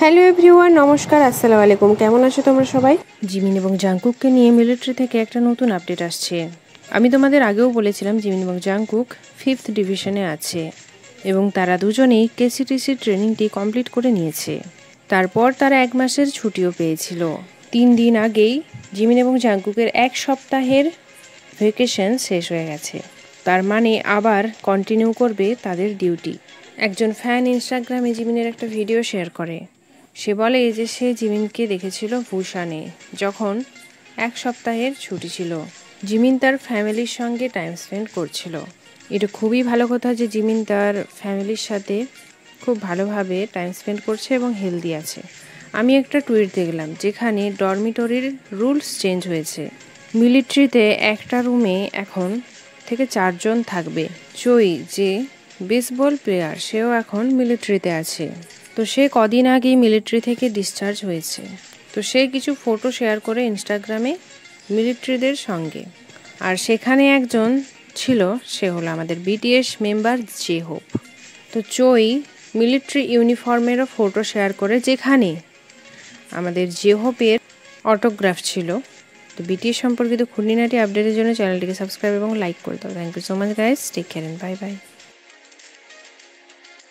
Hello everyone, নমস্কার, আসসালামু আলাইকুম। কেমন আছো তোমরা সবাই? জিমিন এবং জাংকুককে নিয়ে মিলিটারি থেকে একটা নতুন আপডেট আসছে। আমি তোমাদের আগেও বলেছিলাম জিমিন এবং জাংকুক 5th ডিভিশনে আছে এবং তারা দুজনেই কেসিটিসি ট্রেনিংটি কমপ্লিট করে নিয়েছে। তারপর তারা 1 মাসের ছুটিও পেয়েছিল। 3 দিন আগেই জিমিন এবং জাংকুকের 1 সপ্তাহের ভ্যাকেশন শেষ হয়ে গেছে। তার মানে আবার কন্টিনিউ করবে তাদের ডিউটি। একজন ফ্যান ইনস্টাগ্রামে জিমিনের একটা ভিডিও শেয়ার করে। সে বলে যে সে জিমিনকে দেখেছিল বুসানে, যখন 1 সপ্তাহের ছুটি ছিল। জিমিন তার ফ্যামিলির সঙ্গে টাইম স্পেন্ড করছিল। এটা খুবই ভালো কথা যে জিমিন তার ফ্যামিলির সাথে খুব ভালোভাবে টাইম স্পেন্ড করছে এবং হেলদি আছে। আমি একটা টুইট দেখলাম যেখানে ডরমিটরির রুলস চেঞ্জ হয়েছে। মিলিটারিতে একটা রুমে এখন থেকে 4 জন থাকবে। চই যে বেসবল প্লেয়ার, সেও এখন মিলিটারিতে আছে। তো সে কদিন আগেই মিলিটারি থেকে ডিসচার্জ হয়েছে। তো সে কিছু ফটো শেয়ার করে ইনস্টাগ্রামে মিলিটারিদের সঙ্গে। আর সেখানে একজন ছিল, সে হলো আমাদের বিটিএস মেম্বার জেহোপ। তো চই মিলিটারি ইউনিফর্মেরও ফটো শেয়ার করে, যেখানে আমাদের জেহোপের অটোগ্রাফ ছিল। তো বিটিএস সম্পর্কিত খুঁটিনাটি আপডেটের জন্য চ্যানেলটিকে সাবস্ক্রাইব এবং লাইক করে দাও। Thank you so much guys, take care and bye by.